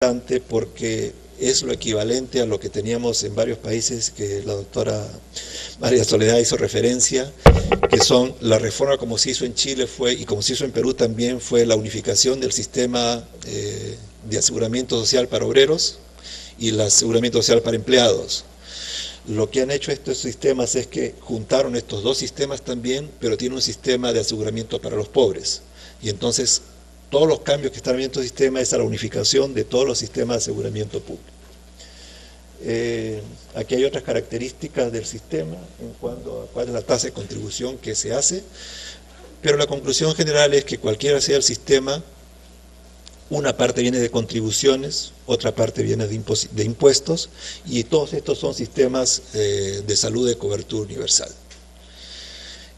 importante porque es lo equivalente a lo que teníamos en varios países que la doctora María Soledad hizo referencia, que son la reforma como se hizo en Chile fue, y como se hizo en Perú también, fue la unificación del sistema de aseguramiento social para obreros y el aseguramiento social para empleados. Lo que han hecho estos sistemas es que juntaron estos dos sistemas también, pero tiene un sistema de aseguramiento para los pobres. Y entonces todos los cambios que están en estos sistemas es a la unificación de todos los sistemas de aseguramiento público. Aquí hay otras características del sistema en cuanto a cuál es la tasa de contribución que se hace, pero la conclusión general es que cualquiera sea el sistema, una parte viene de contribuciones, otra parte viene de impuestos, y todos estos son sistemas de salud de cobertura universal.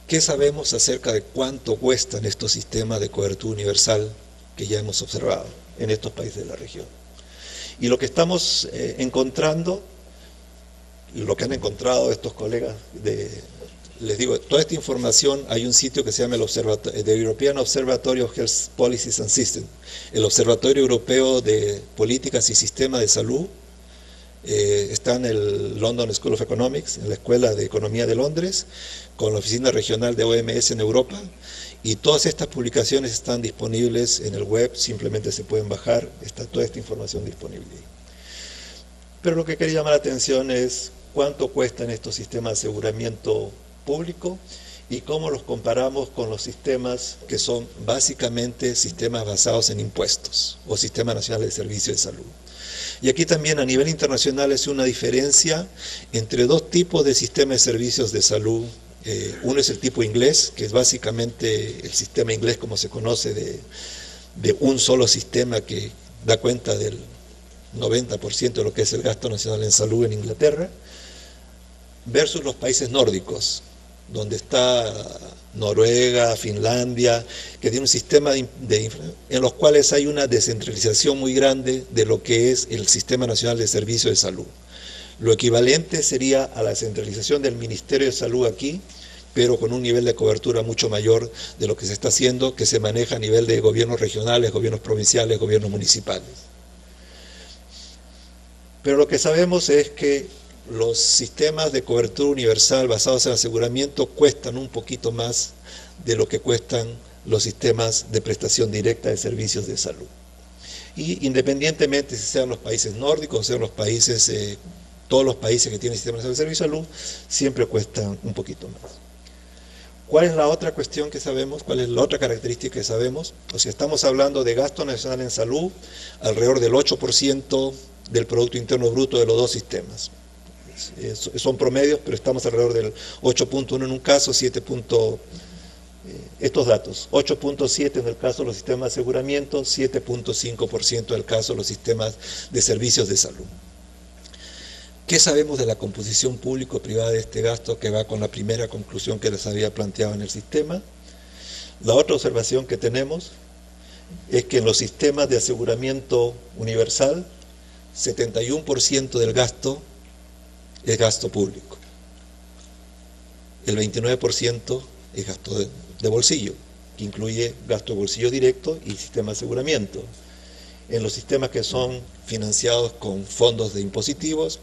¿Qué sabemos acerca de cuánto cuestan estos sistemas de cobertura universal que ya hemos observado en estos países de la región? Y lo que estamos encontrando, lo que han encontrado estos colegas, les digo, toda esta información, hay un sitio que se llama the European Observatory of Health Policies and Systems, el Observatorio Europeo de Políticas y Sistemas de Salud. Está en el London School of Economics, en la Escuela de Economía de Londres, con la oficina regional de OMS en Europa, y todas estas publicaciones están disponibles en el web, simplemente se pueden bajar, está toda esta información disponible. Pero lo que quería llamar la atención es cuánto cuestan estos sistemas de aseguramiento público y cómo los comparamos con los sistemas que son básicamente sistemas basados en impuestos o Sistema Nacional de Servicios de Salud. Y aquí también a nivel internacional es una diferencia entre dos tipos de sistemas de servicios de salud. Uno es el tipo inglés, que es básicamente el sistema inglés como se conoce de un solo sistema que da cuenta del 90% de lo que es el gasto nacional en salud en Inglaterra, versus los países nórdicos, donde está Noruega, Finlandia, que tiene un sistema en los cuales hay una descentralización muy grande de lo que es el Sistema Nacional de Servicios de Salud. Lo equivalente sería a la centralización del Ministerio de Salud aquí, pero con un nivel de cobertura mucho mayor de lo que se está haciendo, que se maneja a nivel de gobiernos regionales, gobiernos provinciales, gobiernos municipales. Pero lo que sabemos es que los sistemas de cobertura universal basados en aseguramiento cuestan un poquito más de lo que cuestan los sistemas de prestación directa de servicios de salud. Y independientemente si sean los países nórdicos, sean los países, todos los países que tienen sistemas de servicio de salud, siempre cuestan un poquito más. ¿Cuál es la otra cuestión que sabemos? ¿Cuál es la otra característica que sabemos? O sea, estamos hablando de gasto nacional en salud, alrededor del 8% del Producto Interno Bruto de los dos sistemas. Son promedios, pero estamos alrededor del 8.1 en un caso, estos datos, 8.7 en el caso de los sistemas de aseguramiento, 7.5% en el caso de los sistemas de servicios de salud. ¿Qué sabemos de la composición público-privada de este gasto que va con la primera conclusión que les había planteado en el sistema? La otra observación que tenemos es que en los sistemas de aseguramiento universal, 71% del gasto es gasto público. El 29% es gasto de bolsillo, que incluye gasto de bolsillo directo y sistema de aseguramiento. En los sistemas que son financiados con fondos de impositivos,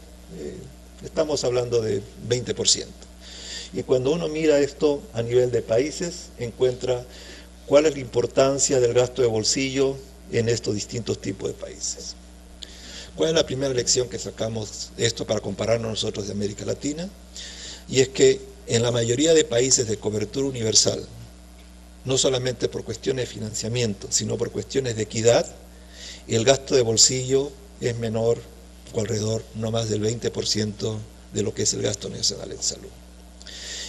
estamos hablando de 20%. Y cuando uno mira esto a nivel de países, encuentra cuál es la importancia del gasto de bolsillo en estos distintos tipos de países. ¿Cuál es la primera lección que sacamos de esto para compararnos nosotros de América Latina? Y es que en la mayoría de países de cobertura universal, no solamente por cuestiones de financiamiento, sino por cuestiones de equidad, el gasto de bolsillo es menor o alrededor no más del 20% de lo que es el gasto nacional en salud.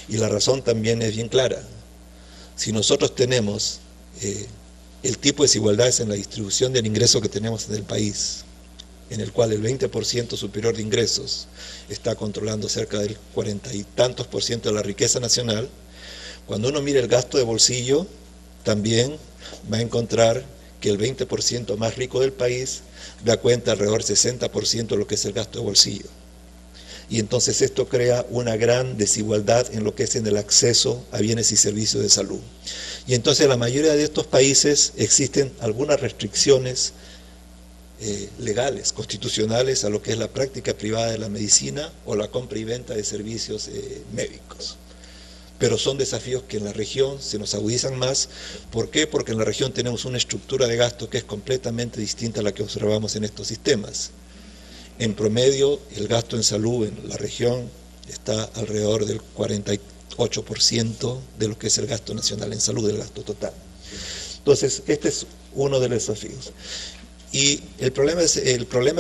Y la razón también es bien clara. Si nosotros tenemos el tipo de desigualdades en la distribución del ingreso que tenemos en el país, en el cual el 20% superior de ingresos está controlando cerca del 40 y tantos por ciento de la riqueza nacional, cuando uno mira el gasto de bolsillo, también va a encontrar que el 20% más rico del país da cuenta alrededor del 60% de lo que es el gasto de bolsillo. Y entonces esto crea una gran desigualdad en lo que es en el acceso a bienes y servicios de salud. Y entonces en la mayoría de estos países existen algunas restricciones legales, constitucionales a lo que es la práctica privada de la medicina o la compra y venta de servicios médicos. Pero son desafíos que en la región se nos agudizan más. ¿Por qué? Porque en la región tenemos una estructura de gasto que es completamente distinta a la que observamos en estos sistemas. En promedio, el gasto en salud en la región está alrededor del 48% de lo que es el gasto nacional en salud, del gasto total. Entonces, este es uno de los desafíos. Y el problema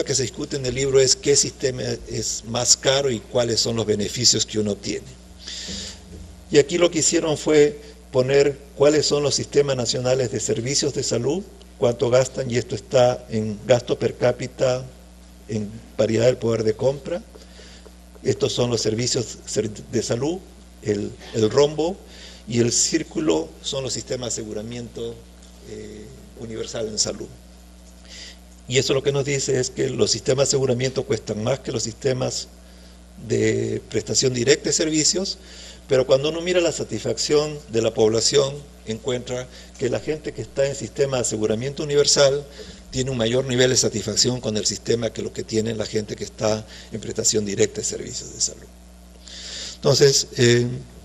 que se discute en el libro es qué sistema es más caro y cuáles son los beneficios que uno obtiene. Y aquí lo que hicieron fue poner cuáles son los sistemas nacionales de servicios de salud, cuánto gastan, y esto está en gasto per cápita, en paridad del poder de compra. Estos son los servicios de salud, el rombo, y el círculo son los sistemas de aseguramiento universal en salud. Y eso lo que nos dice es que los sistemas de aseguramiento cuestan más que los sistemas de prestación directa de servicios, pero cuando uno mira la satisfacción de la población, encuentra que la gente que está en sistema de aseguramiento universal tiene un mayor nivel de satisfacción con el sistema que lo que tiene la gente que está en prestación directa de servicios de salud. Entonces,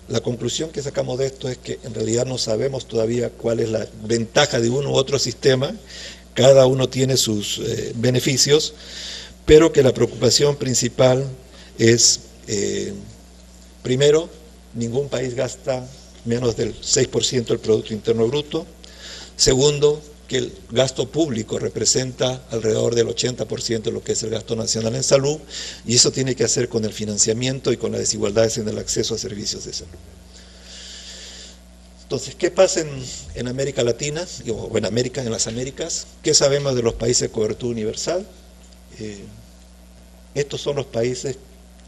la conclusión que sacamos de esto es que en realidad no sabemos todavía cuál es la ventaja de uno u otro sistema. Cada uno tiene sus beneficios, pero que la preocupación principal es, primero, ningún país gasta menos del 6% del Producto Interno Bruto. Segundo, que el gasto público representa alrededor del 80% de lo que es el gasto nacional en salud, y eso tiene que hacer con el financiamiento y con las desigualdades en el acceso a servicios de salud. Entonces, ¿qué pasa en América Latina, o en las Américas? ¿Qué sabemos de los países de cobertura universal? Estos son los países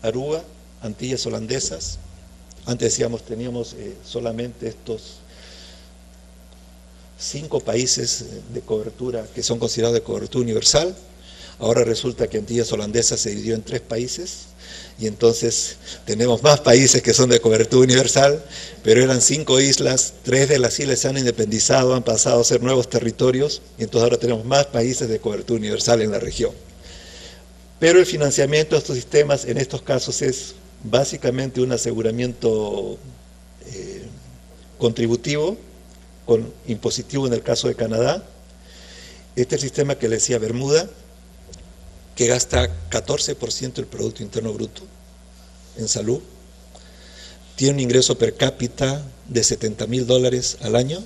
Aruba, Antillas Holandesas. Antes decíamos, teníamos solamente estos 5 países de cobertura que son considerados de cobertura universal. Ahora resulta que Antillas Holandesas se dividió en 3 países, y entonces tenemos más países que son de cobertura universal, pero eran 5 islas, 3 de las islas se han independizado, han pasado a ser nuevos territorios, y entonces ahora tenemos más países de cobertura universal en la región. Pero el financiamiento de estos sistemas en estos casos es básicamente un aseguramiento contributivo, con impositivo en el caso de Canadá. Este es el sistema que le decía Bermuda, que gasta 14% del Producto Interno Bruto en salud, tiene un ingreso per cápita de $70,000 al año,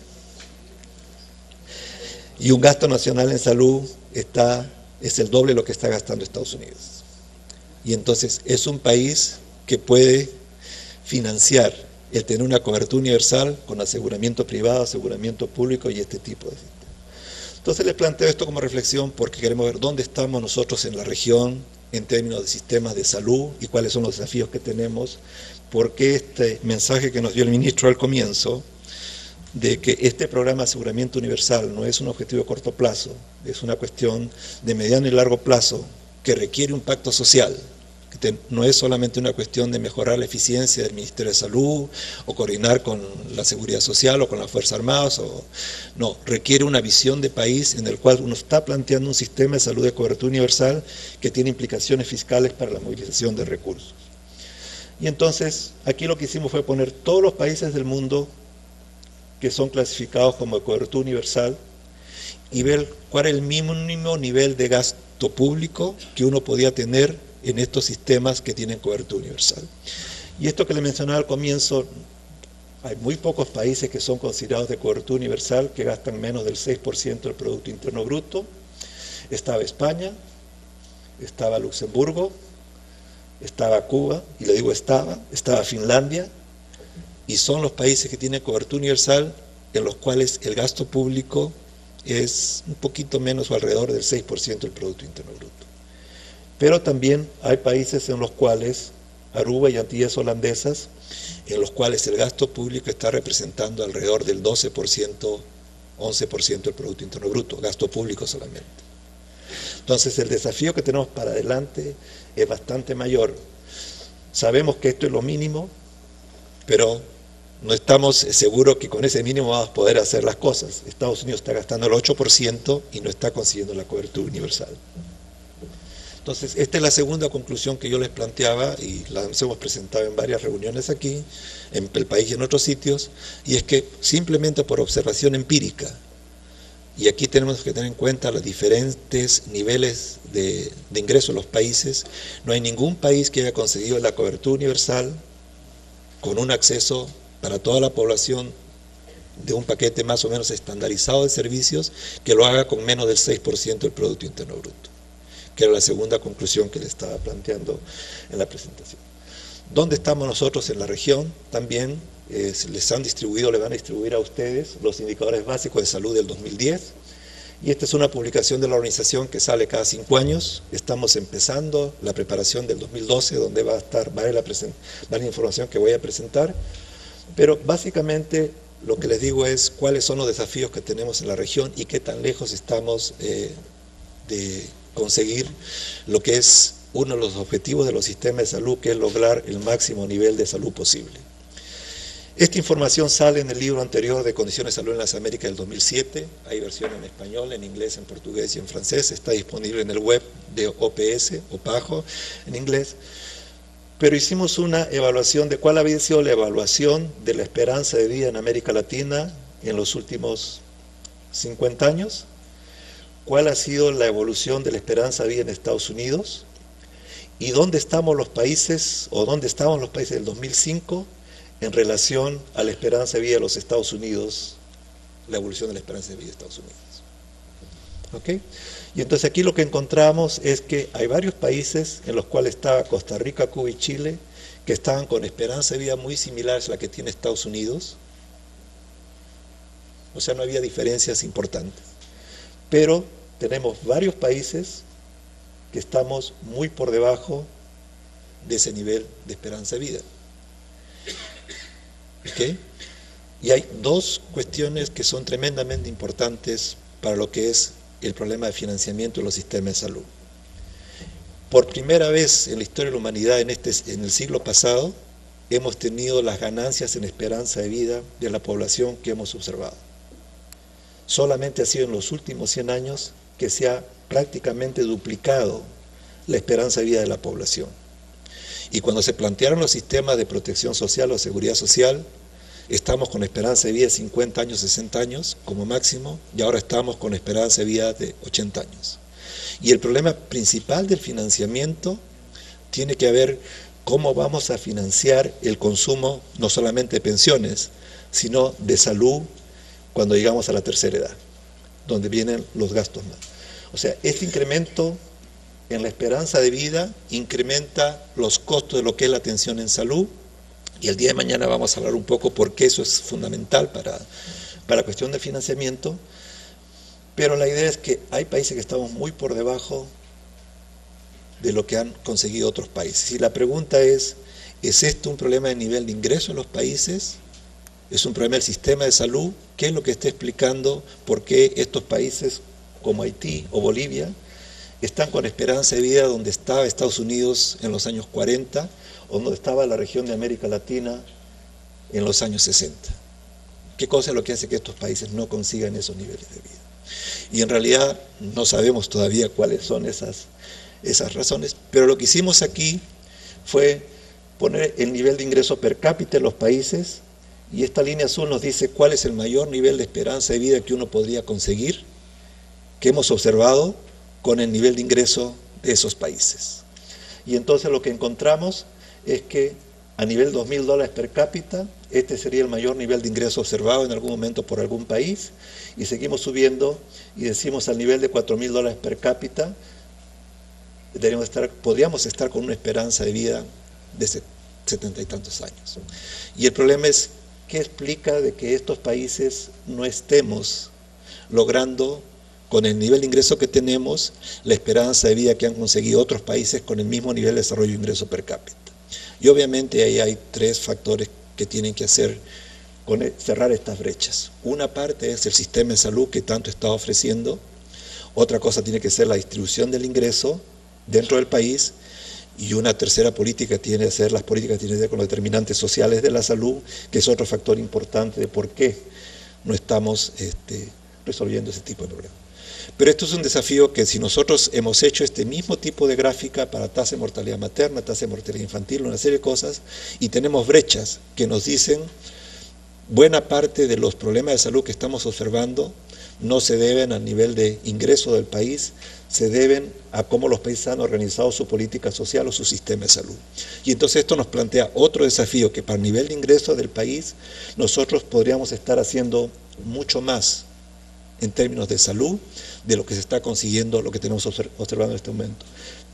y un gasto nacional en salud es el doble de lo que está gastando Estados Unidos. Y entonces es un país que puede financiar el tener una cobertura universal con aseguramiento privado, aseguramiento público y este tipo de sistemas. Entonces les planteo esto como reflexión porque queremos ver dónde estamos nosotros en la región en términos de sistemas de salud y cuáles son los desafíos que tenemos, porque este mensaje que nos dio el ministro al comienzo, de que este programa de aseguramiento universal no es un objetivo de corto plazo, es una cuestión de mediano y largo plazo que requiere un pacto social, que no es solamente una cuestión de mejorar la eficiencia del Ministerio de Salud o coordinar con la Seguridad Social o con las Fuerzas Armadas, no, requiere una visión de país en el cual uno está planteando un sistema de salud de cobertura universal que tiene implicaciones fiscales para la movilización de recursos. Y entonces aquí lo que hicimos fue poner todos los países del mundo que son clasificados como de cobertura universal y ver cuál es el mínimo nivel de gasto público que uno podía tener en estos sistemas que tienen cobertura universal. Y esto que le mencionaba al comienzo, hay muy pocos países que son considerados de cobertura universal que gastan menos del 6% del Producto Interno Bruto. Estaba España, estaba Luxemburgo, estaba Cuba, y le digo estaba Finlandia, y son los países que tienen cobertura universal en los cuales el gasto público es un poquito menos o alrededor del 6% del Producto Interno Bruto. Pero también hay países en los cuales, Aruba y Antillas Holandesas, en los cuales el gasto público está representando alrededor del 12%, 11% del Producto Interno Bruto, gasto público solamente. Entonces el desafío que tenemos para adelante es bastante mayor. Sabemos que esto es lo mínimo, pero no estamos seguros que con ese mínimo vamos a poder hacer las cosas. Estados Unidos está gastando el 8% y no está consiguiendo la cobertura universal. Entonces, esta es la segunda conclusión que yo les planteaba y la hemos presentado en varias reuniones aquí, en el país y en otros sitios, y es que simplemente por observación empírica, y aquí tenemos que tener en cuenta los diferentes niveles de ingreso en los países, no hay ningún país que haya conseguido la cobertura universal con un acceso para toda la población de un paquete más o menos estandarizado de servicios que lo haga con menos del 6% del Producto Interno Bruto, que era la segunda conclusión que le estaba planteando en la presentación. ¿Dónde estamos nosotros en la región? También les van a distribuir a ustedes los indicadores básicos de salud del 2010, y esta es una publicación de la organización que sale cada 5 años. Estamos empezando la preparación del 2012, donde va a estar varias información que voy a presentar, pero básicamente lo que les digo es cuáles son los desafíos que tenemos en la región y qué tan lejos estamos de conseguir lo que es uno de los objetivos de los sistemas de salud, que es lograr el máximo nivel de salud posible. Esta información sale en el libro anterior de Condiciones de Salud en las Américas del 2007, hay versión en español, en inglés, en portugués y en francés, está disponible en el web de OPS, OPAJO, en inglés, pero hicimos una evaluación de cuál había sido la evaluación de la esperanza de vida en América Latina en los últimos 50 años, cuál ha sido la evolución de la esperanza de vida en Estados Unidos, y dónde estamos los países, o dónde estaban los países del 2005 en relación a la esperanza de vida de los Estados Unidos, la evolución de la esperanza de vida de Estados Unidos. ¿Ok? Y entonces aquí lo que encontramos es que hay varios países en los cuales está Costa Rica, Cuba y Chile, que estaban con esperanza de vida muy similares a la que tiene Estados Unidos. O sea, no había diferencias importantes. Pero tenemos varios países que estamos muy por debajo de ese nivel de esperanza de vida. ¿Okay? Y hay dos cuestiones que son tremendamente importantes para lo que es el problema de financiamiento de los sistemas de salud. Por primera vez en la historia de la humanidad, en el siglo pasado, hemos tenido las ganancias en esperanza de vida de la población que hemos observado. Solamente ha sido en los últimos 100 años que se ha prácticamente duplicado la esperanza de vida de la población. Y cuando se plantearon los sistemas de protección social o seguridad social, estamos con esperanza de vida de 50 años, 60 años como máximo, y ahora estamos con esperanza de vida de 80 años. Y el problema principal del financiamiento tiene que ver cómo vamos a financiar el consumo no solamente de pensiones, sino de salud cuando llegamos a la tercera edad, donde vienen los gastos más. O sea, este incremento en la esperanza de vida incrementa los costos de lo que es la atención en salud, y el día de mañana vamos a hablar un poco por qué eso es fundamental para la cuestión del financiamiento, pero la idea es que hay países que estamos muy por debajo de lo que han conseguido otros países. Y la pregunta ¿es esto un problema de nivel de ingreso en los países? ¿Es un problema del sistema de salud? ¿Qué es lo que está explicando por qué estos países como Haití o Bolivia están con esperanza de vida donde estaba Estados Unidos en los años 40 o donde estaba la región de América Latina en los años 60? ¿Qué cosa es lo que hace que estos países no consigan esos niveles de vida? Y en realidad no sabemos todavía cuáles son esas razones, pero lo que hicimos aquí fue poner el nivel de ingreso per cápita en los países, y esta línea azul nos dice cuál es el mayor nivel de esperanza de vida que uno podría conseguir, que hemos observado con el nivel de ingreso de esos países. Y entonces lo que encontramos es que a nivel $2.000 per cápita, este sería el mayor nivel de ingreso observado en algún momento por algún país, y seguimos subiendo y decimos al nivel de $4.000 per cápita, podríamos estar con una esperanza de vida de 70 y tantos años. Y el problema es, ¿qué explica de que estos países no estemos logrando, con el nivel de ingreso que tenemos, la esperanza de vida que han conseguido otros países con el mismo nivel de desarrollo de ingreso per cápita? Y obviamente ahí hay 3 factores que tienen que hacer con cerrar estas brechas. Una parte es el sistema de salud que tanto está ofreciendo, otra cosa tiene que ser la distribución del ingreso dentro del país, Y una tercera política tiene que ser las políticas que tienen que ver con los determinantes sociales de la salud, que es otro factor importante de por qué no estamos resolviendo ese tipo de problemas. Pero esto es un desafío que si nosotros hemos hecho este mismo tipo de gráfica para tasa de mortalidad materna, tasa de mortalidad infantil, una serie de cosas, y tenemos brechas que nos dicen buena parte de los problemas de salud que estamos observando no se deben al nivel de ingreso del país, se deben a cómo los países han organizado su política social o su sistema de salud. Y entonces esto nos plantea otro desafío, que para el nivel de ingreso del país nosotros podríamos estar haciendo mucho más en términos de salud de lo que se está consiguiendo, lo que tenemos observando en este momento.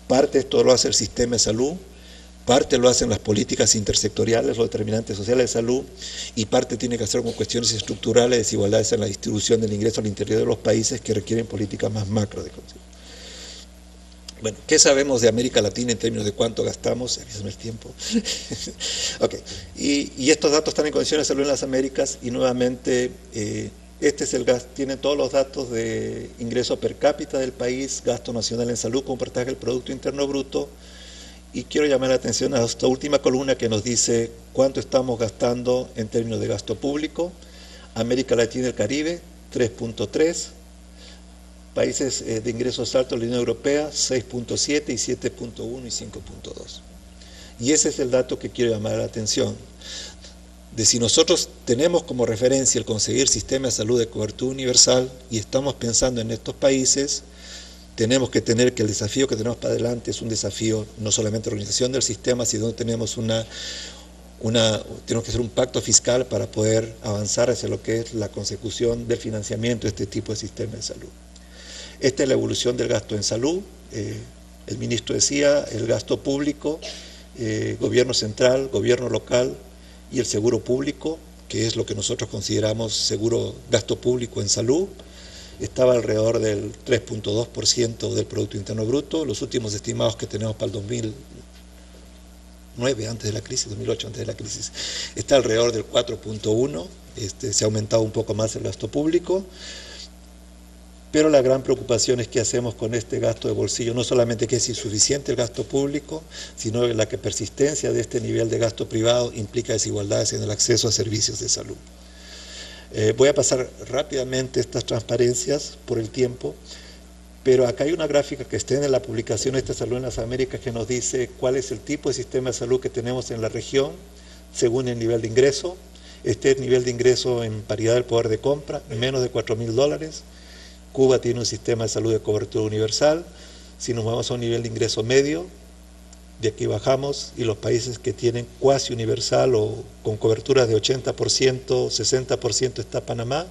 Parte de esto lo hace el sistema de salud, parte lo hacen las políticas intersectoriales, los determinantes sociales de salud, y parte tiene que hacer con cuestiones estructurales, desigualdades en la distribución del ingreso al interior de los países que requieren políticas más macro de conseguir. Bueno, ¿qué sabemos de América Latina en términos de cuánto gastamos? Avísame el tiempo. Okay. Y estos datos están en condiciones de salud en las Américas, y nuevamente este es el gasto, tiene todos los datos de ingreso per cápita del país, gasto nacional en salud como porcentaje del Producto Interno Bruto, y quiero llamar la atención a esta última columna que nos dice cuánto estamos gastando en términos de gasto público. América Latina y el Caribe, 3.3, países de ingresos altos de la Unión Europea, 6.7 y 7.1 y 5.2. Y ese es el dato que quiero llamar la atención. De si nosotros tenemos como referencia el conseguir sistema de salud de cobertura universal y estamos pensando en estos países, tenemos que tener que el desafío que tenemos para adelante es un desafío no solamente de organización del sistema, sino tenemos tenemos que hacer un pacto fiscal para poder avanzar hacia lo que es la consecución del financiamiento de este tipo de sistema de salud. Esta es la evolución del gasto en salud. El ministro decía, el gasto público, gobierno central, gobierno local y el seguro público, que es lo que nosotros consideramos seguro gasto público en salud, estaba alrededor del 3.2% del Producto Interno Bruto. Los últimos estimados que tenemos para el 2009, antes de la crisis, 2008, antes de la crisis, está alrededor del 4.1%. Se ha aumentado un poco más el gasto público. Pero la gran preocupación es qué hacemos con este gasto de bolsillo, no solamente que es insuficiente el gasto público, sino la que persistencia de este nivel de gasto privado implica desigualdades en el acceso a servicios de salud. Voy a pasar rápidamente estas transparencias por el tiempo, pero acá hay una gráfica que está en la publicación Esta Salud en las Américas que nos dice cuál es el tipo de sistema de salud que tenemos en la región según el nivel de ingreso. Este es el nivel de ingreso en paridad del poder de compra, menos de $4.000. Cuba tiene un sistema de salud de cobertura universal. Si nos vamos a un nivel de ingreso medio, de aquí bajamos, y los países que tienen cuasi universal o con coberturas de 80%, 60% está Panamá,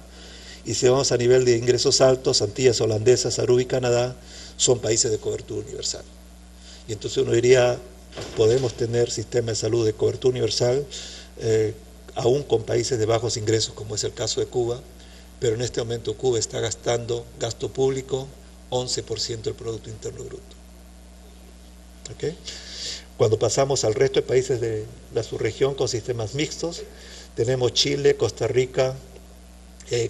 y si vamos a nivel de ingresos altos, Antillas Holandesas, Aruba y Canadá son países de cobertura universal. Y entonces uno diría, podemos tener sistema de salud de cobertura universal aún con países de bajos ingresos, como es el caso de Cuba, pero en este momento Cuba está gastando gasto público 11% del Producto Interno Bruto. ¿Okay? Cuando pasamos al resto de países de la subregión con sistemas mixtos, tenemos Chile, Costa Rica,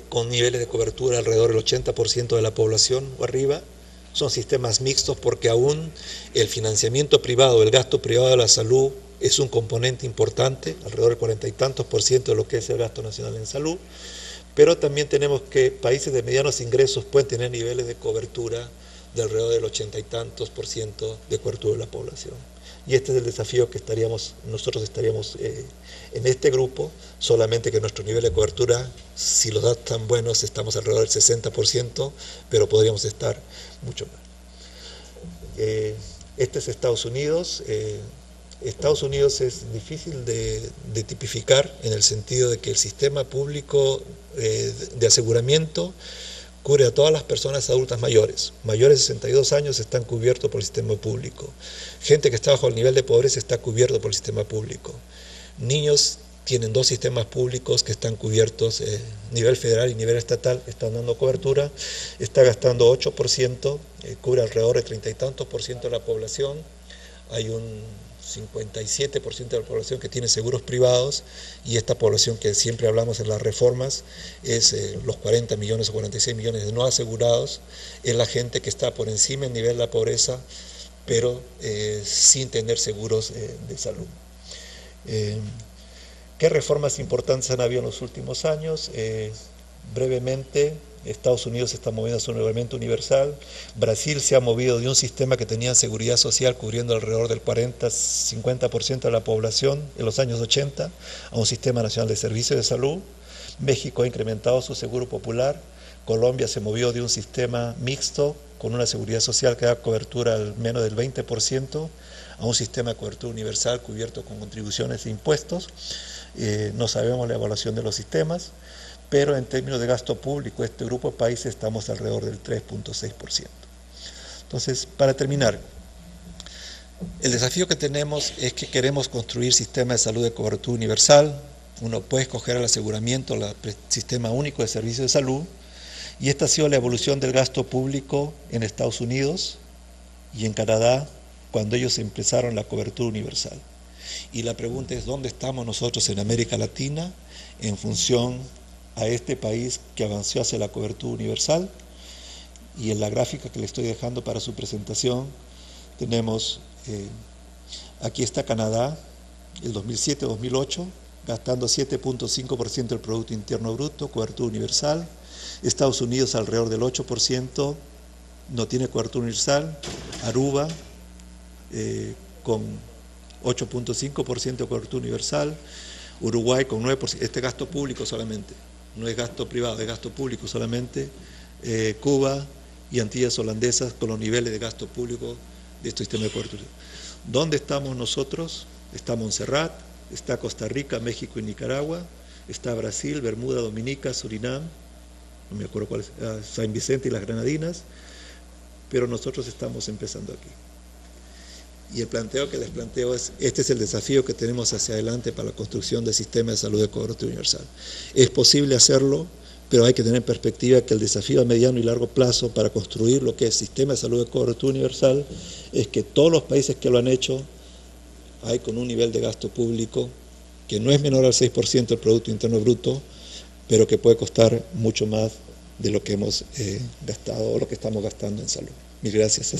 con niveles de cobertura alrededor del 80% de la población o arriba. Son sistemas mixtos porque aún el financiamiento privado, el gasto privado de la salud es un componente importante, alrededor del 40 y tantos por ciento de lo que es el gasto nacional en salud. Pero también tenemos que países de medianos ingresos pueden tener niveles de cobertura de alrededor del 80 y tantos por ciento de cobertura de la población. Y este es el desafío que nosotros estaríamos en este grupo, solamente que nuestro nivel de cobertura, si los datos están buenos, estamos alrededor del 60%, pero podríamos estar mucho más. Este es Estados Unidos. Estados Unidos es difícil de tipificar en el sentido de que el sistema público de aseguramiento cubre a todas las personas adultas mayores. Mayores de 62 años están cubiertos por el sistema público. Gente que está bajo el nivel de pobreza está cubierto por el sistema público. Niños tienen dos sistemas públicos que están cubiertos, nivel federal y nivel estatal, están dando cobertura. Está gastando 8%, cubre alrededor de 30 y tantos por ciento de la población. Hay un 57% de la población que tiene seguros privados, y esta población que siempre hablamos en las reformas es los 40 millones o 46 millones de no asegurados, es la gente que está por encima del nivel de la pobreza pero sin tener seguros de salud. ¿Qué reformas importantes han habido en los últimos años? Brevemente, Estados Unidos se está moviendo hacia un reglamento universal. Brasil se ha movido de un sistema que tenía seguridad social cubriendo alrededor del 40-50% de la población en los años 80 a un sistema nacional de servicios de salud. México ha incrementado su seguro popular. Colombia se movió de un sistema mixto con una seguridad social que da cobertura al menos del 20% a un sistema de cobertura universal cubierto con contribuciones e impuestos. No sabemos la evaluación de los sistemas, pero en términos de gasto público, este grupo de países estamos alrededor del 3.6%. Entonces, para terminar, el desafío que tenemos es que queremos construir sistemas de salud de cobertura universal. Uno puede escoger el aseguramiento, el sistema único de servicios de salud, y esta ha sido la evolución del gasto público en Estados Unidos y en Canadá cuando ellos empezaron la cobertura universal. Y la pregunta es, ¿dónde estamos nosotros en América Latina en función a este país que avanzó hacia la cobertura universal? Y en la gráfica que le estoy dejando para su presentación, tenemos, aquí está Canadá, el 2007-2008, gastando 7.5% del Producto Interno Bruto, cobertura universal. Estados Unidos alrededor del 8%, no tiene cobertura universal. Aruba, con 8.5% de cobertura universal. Uruguay con 9%, este gasto público solamente, no es gasto privado, es gasto público solamente. Cuba y Antillas Holandesas con los niveles de gasto público de este sistema de cobertura. ¿Dónde estamos nosotros? Está Montserrat, está Costa Rica, México y Nicaragua, está Brasil, Bermuda, Dominica, Surinam, no me acuerdo cuál es, San Vicente y las Granadinas, pero nosotros estamos empezando aquí. Y el planteo que les planteo es, este es el desafío que tenemos hacia adelante para la construcción del sistema de salud de cobertura universal. Es posible hacerlo, pero hay que tener en perspectiva que el desafío a mediano y largo plazo para construir lo que es sistema de salud de cobertura universal es que todos los países que lo han hecho hay con un nivel de gasto público que no es menor al 6% del Producto Interno Bruto, pero que puede costar mucho más de lo que hemos gastado o lo que estamos gastando en salud. Mil gracias.